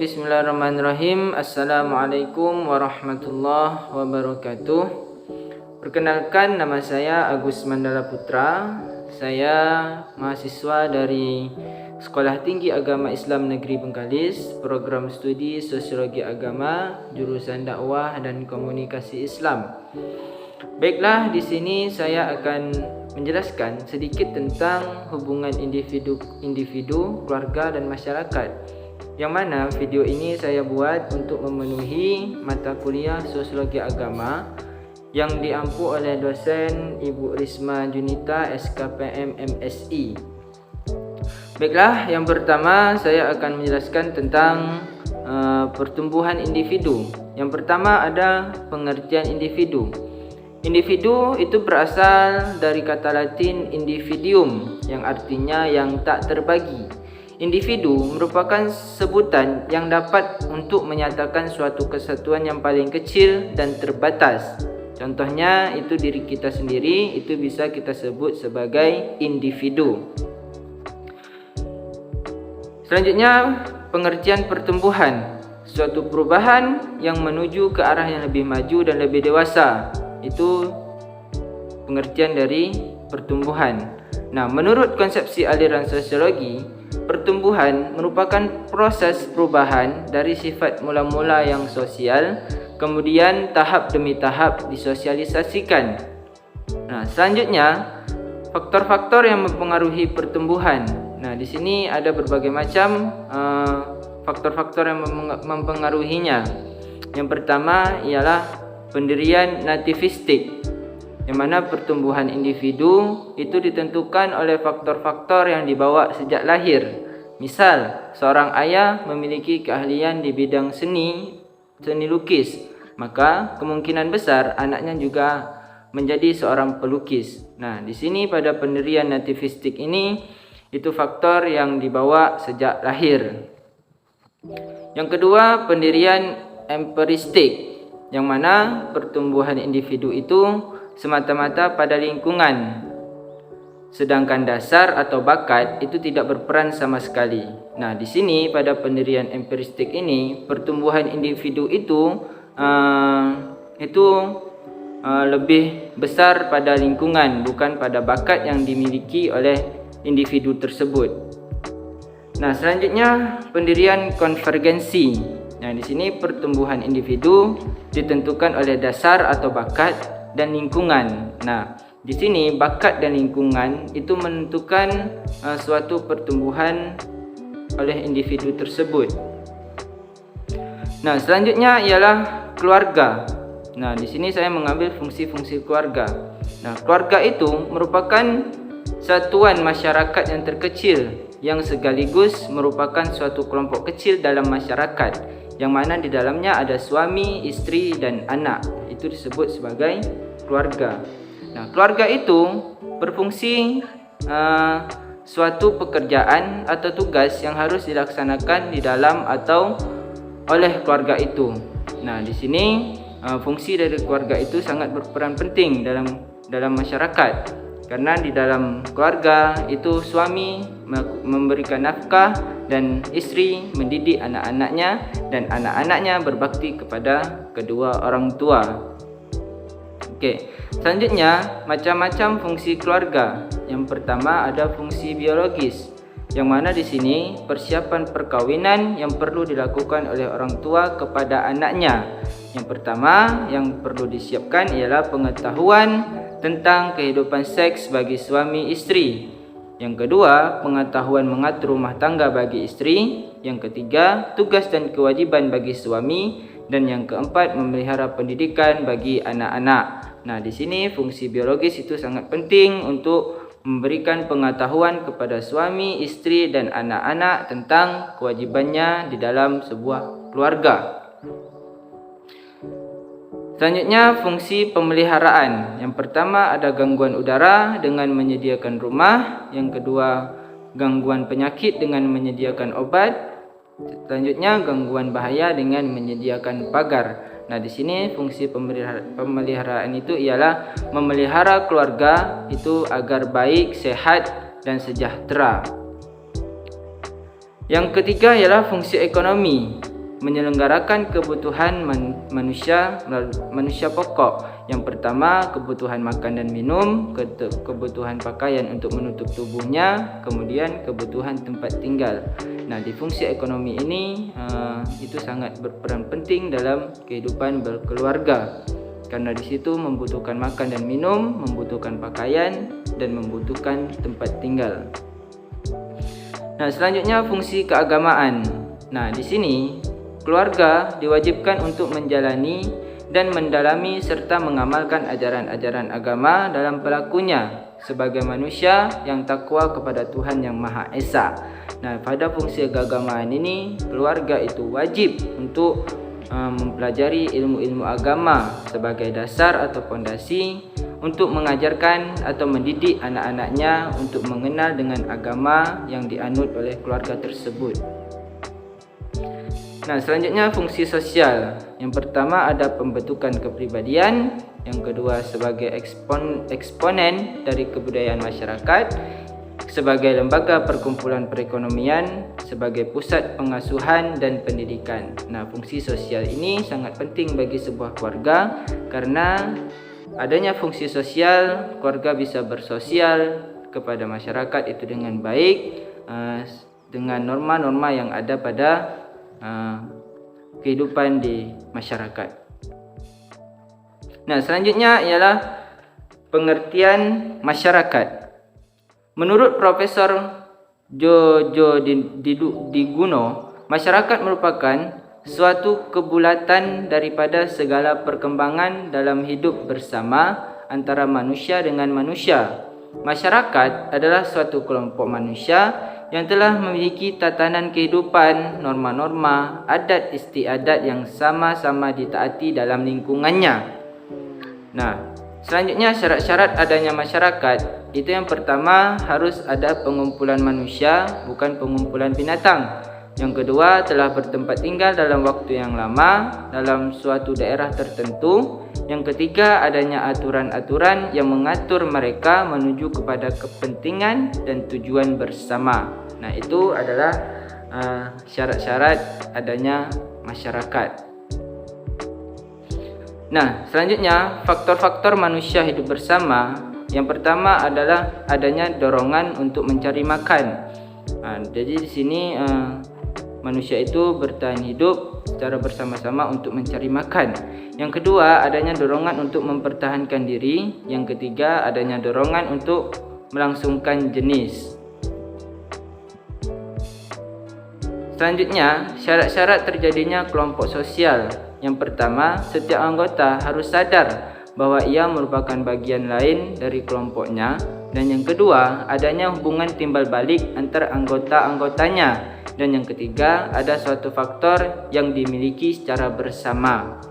Bismillahirrahmanirrahim. Assalamualaikum warahmatullahi wabarakatuh. Perkenalkan, nama saya Agus Mandala Putra. Saya mahasiswa dari Sekolah Tinggi Agama Islam Negeri Bengkalis, program studi Sosiologi Agama, jurusan Dakwah dan Komunikasi Islam. Baiklah, di sini saya akan menjelaskan sedikit tentang hubungan individu, keluarga dan masyarakat. Yang mana video ini saya buat untuk memenuhi mata kuliah Sosiologi Agama yang diampu oleh dosen Ibu Risma Junita SKPM MSI. Baiklah, yang pertama saya akan menjelaskan tentang pertumbuhan individu. Yang pertama ada pengertian individu. Individu itu berasal dari kata Latin individuum yang artinya yang tak terbagi. Individu merupakan sebutan yang dapat untuk menyatakan suatu kesatuan yang paling kecil dan terbatas. Contohnya itu diri kita sendiri, itu bisa kita sebut sebagai individu. Selanjutnya, pengertian pertumbuhan. Suatu perubahan yang menuju ke arah yang lebih maju dan lebih dewasa. Itu pengertian dari pertumbuhan. Nah, menurut konsepsi aliran sosiologi, pertumbuhan merupakan proses perubahan dari sifat mula-mula yang sosial, kemudian tahap demi tahap disosialisasikan. Nah, selanjutnya faktor-faktor yang mempengaruhi pertumbuhan. Nah, di sini ada berbagai macam faktor-faktor yang mempengaruhinya. Yang pertama ialah pendirian nativistik, yang mana pertumbuhan individu itu ditentukan oleh faktor-faktor yang dibawa sejak lahir. Misal, seorang ayah memiliki keahlian di bidang seni lukis, maka kemungkinan besar anaknya juga menjadi seorang pelukis. Nah, di sini pada pendirian nativistik ini itu faktor yang dibawa sejak lahir. Yang kedua, pendirian empiristik, yang mana pertumbuhan individu itu semata-mata pada lingkungan, sedangkan dasar atau bakat itu tidak berperan sama sekali. Nah, di sini pada pendirian empiristik ini pertumbuhan individu itu lebih besar pada lingkungan, bukan pada bakat yang dimiliki oleh individu tersebut. Nah, selanjutnya pendirian konvergensi. Nah, di sini pertumbuhan individu ditentukan oleh dasar atau bakat dan lingkungan. Nah, di sini bakat dan lingkungan itu menentukan suatu pertumbuhan oleh individu tersebut. Nah, selanjutnya ialah keluarga. Nah, di sini saya mengambil fungsi-fungsi keluarga. Nah, keluarga itu merupakan satuan masyarakat yang terkecil yang sekaligus merupakan suatu kelompok kecil dalam masyarakat, yang mana di dalamnya ada suami, istri dan anak. Itu disebut sebagai keluarga. Nah, keluarga itu berfungsi suatu pekerjaan atau tugas yang harus dilaksanakan di dalam atau oleh keluarga itu. Nah, di sini fungsi dari keluarga itu sangat berperan penting dalam masyarakat. Karena di dalam keluarga itu suami memberikan nafkah dan istri mendidik anak-anaknya, dan anak-anaknya berbakti kepada kedua orang tua. Selanjutnya macam-macam fungsi keluarga. Yang pertama ada fungsi biologis, yang mana di sini persiapan perkawinan yang perlu dilakukan oleh orang tua kepada anaknya. Yang pertama yang perlu disiapkan ialah pengetahuan tentang kehidupan seks bagi suami istri. Yang kedua, pengetahuan mengatur rumah tangga bagi istri. Yang ketiga, tugas dan kewajiban bagi suami. Dan yang keempat, memelihara pendidikan bagi anak-anak. Nah, di sini fungsi biologis itu sangat penting untuk memberikan pengetahuan kepada suami, istri dan anak-anak tentang kewajibannya di dalam sebuah keluarga. Selanjutnya, fungsi pemeliharaan. Yang pertama ada gangguan udara dengan menyediakan rumah. Yang kedua, gangguan penyakit dengan menyediakan obat. Selanjutnya, gangguan bahaya dengan menyediakan pagar. Nah, di sini fungsi pemeliharaan itu ialah memelihara keluarga itu agar baik, sehat dan sejahtera. Yang ketiga ialah fungsi ekonomi. menyelenggarakan kebutuhan manusia pokok. Yang pertama, kebutuhan makan dan minum, kebutuhan pakaian untuk menutup tubuhnya, kemudian kebutuhan tempat tinggal. Nah, di fungsi ekonomi ini itu sangat berperan penting dalam kehidupan berkeluarga, karena di situ membutuhkan makan dan minum, membutuhkan pakaian, dan membutuhkan tempat tinggal. Nah, selanjutnya fungsi keagamaan. Nah, di sini keluarga diwajibkan untuk menjalani dan mendalami serta mengamalkan ajaran-ajaran agama dalam pelakunya sebagai manusia yang takwa kepada Tuhan Yang Maha Esa. Nah, pada fungsi keagamaan ini keluarga itu wajib untuk mempelajari ilmu-ilmu agama sebagai dasar atau fondasi untuk mengajarkan atau mendidik anak-anaknya untuk mengenal dengan agama yang dianut oleh keluarga tersebut. Nah, selanjutnya fungsi sosial. Yang pertama ada pembentukan kepribadian, yang kedua sebagai eksponen dari kebudayaan masyarakat, sebagai lembaga perkumpulan perekonomian, sebagai pusat pengasuhan dan pendidikan. Nah, fungsi sosial ini sangat penting bagi sebuah keluarga karena adanya fungsi sosial, keluarga bisa bersosial kepada masyarakat itu dengan baik, dengan norma-norma yang ada pada kehidupan di masyarakat. Nah, selanjutnya ialah pengertian masyarakat. Menurut Profesor Jojo Diguno, masyarakat merupakan suatu kebulatan daripada segala perkembangan dalam hidup bersama antara manusia dengan manusia. Masyarakat adalah suatu kelompok manusia yang telah memiliki tatanan kehidupan, norma-norma, adat istiadat yang sama-sama ditaati dalam lingkungannya. Nah, selanjutnya syarat-syarat adanya masyarakat. Itu yang pertama, harus ada pengumpulan manusia, bukan pengumpulan binatang. Yang kedua, telah bertempat tinggal dalam waktu yang lama dalam suatu daerah tertentu. Yang ketiga, adanya aturan-aturan yang mengatur mereka menuju kepada kepentingan dan tujuan bersama. Nah, itu adalah syarat-syarat adanya masyarakat. Nah, selanjutnya faktor-faktor manusia hidup bersama. Yang pertama adalah adanya dorongan untuk mencari makan. Jadi di sini manusia itu bertahan hidup secara bersama-sama untuk mencari makan. Yang kedua, adanya dorongan untuk mempertahankan diri. Yang ketiga, adanya dorongan untuk melangsungkan jenis. Selanjutnya, syarat-syarat terjadinya kelompok sosial. Yang pertama, setiap anggota harus sadar bahwa ia merupakan bagian lain dari kelompoknya. Dan yang kedua, adanya hubungan timbal balik antar anggota-anggotanya. Dan yang ketiga, ada suatu faktor yang dimiliki secara bersama.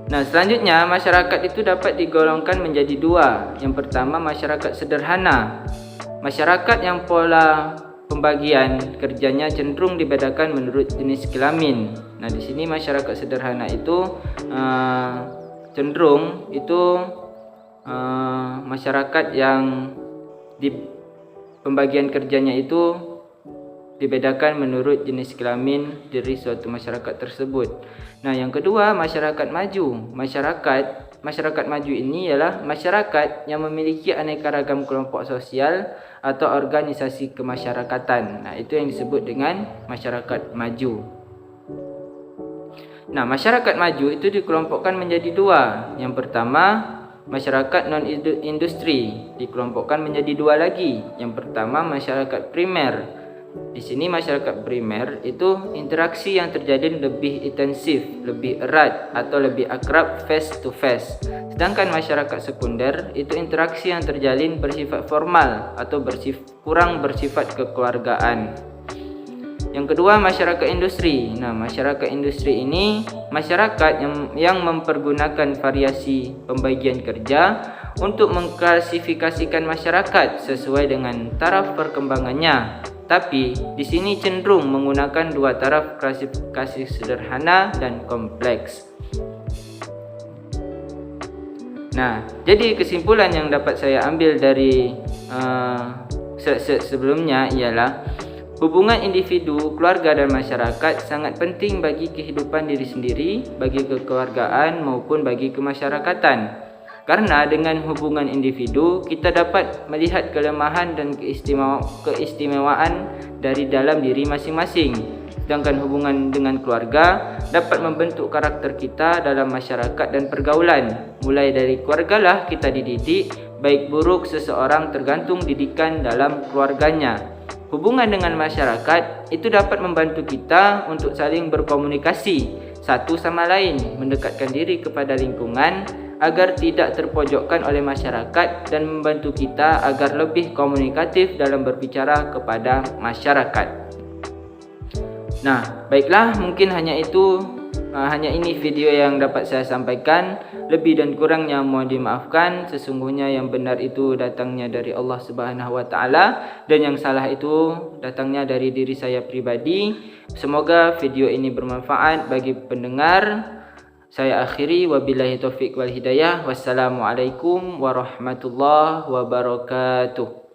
Nah, selanjutnya masyarakat itu dapat digolongkan menjadi dua. Yang pertama, masyarakat sederhana. Masyarakat yang pola pembagian kerjanya cenderung dibedakan menurut jenis kelamin. Nah, di sini masyarakat sederhana itu cenderung itu masyarakat yang di pembagian kerjanya itu dibedakan menurut jenis kelamin dari suatu masyarakat tersebut. Nah, yang kedua, masyarakat maju. Masyarakat maju ini ialah masyarakat yang memiliki aneka ragam kelompok sosial atau organisasi kemasyarakatan. Nah, itu yang disebut dengan masyarakat maju. Nah, masyarakat maju itu dikelompokkan menjadi dua. Yang pertama, masyarakat non-industri dikelompokkan menjadi dua lagi. Yang pertama, masyarakat primer. Di sini masyarakat primer itu interaksi yang terjadi lebih intensif, lebih erat atau lebih akrab face to face. Sedangkan masyarakat sekunder itu interaksi yang terjalin bersifat formal atau kurang bersifat kekeluargaan. Yang kedua, masyarakat industri. Nah, masyarakat industri ini masyarakat yang mempergunakan variasi pembagian kerja untuk mengklasifikasikan masyarakat sesuai dengan taraf perkembangannya. Tapi di sini cenderung menggunakan dua taraf klasifikasi sederhana dan kompleks. Nah, jadi kesimpulan yang dapat saya ambil dari sebelumnya ialah Hubungan individu, keluarga dan masyarakat sangat penting bagi kehidupan diri sendiri, bagi kekeluargaan maupun bagi kemasyarakatan. Karena dengan hubungan individu, kita dapat melihat kelemahan dan keistimewaan dari dalam diri masing-masing. Sedangkan hubungan dengan keluarga dapat membentuk karakter kita dalam masyarakat dan pergaulan. Mulai dari keluargalah kita dididik, baik buruk seseorang tergantung didikan dalam keluarganya. Hubungan dengan masyarakat itu dapat membantu kita untuk saling berkomunikasi satu sama lain, mendekatkan diri kepada lingkungan agar tidak terpojokkan oleh masyarakat dan membantu kita agar lebih komunikatif dalam berbicara kepada masyarakat. Nah, baiklah, mungkin hanya ini video yang dapat saya sampaikan. Lebih dan kurangnya mohon dimaafkan. Sesungguhnya yang benar itu datangnya dari Allah Subhanahu wa taala dan yang salah itu datangnya dari diri saya pribadi. Semoga video ini bermanfaat bagi pendengar. Saya akhiri, wabillahi taufik wal hidayah. Wassalamualaikum warahmatullahi wabarakatuh.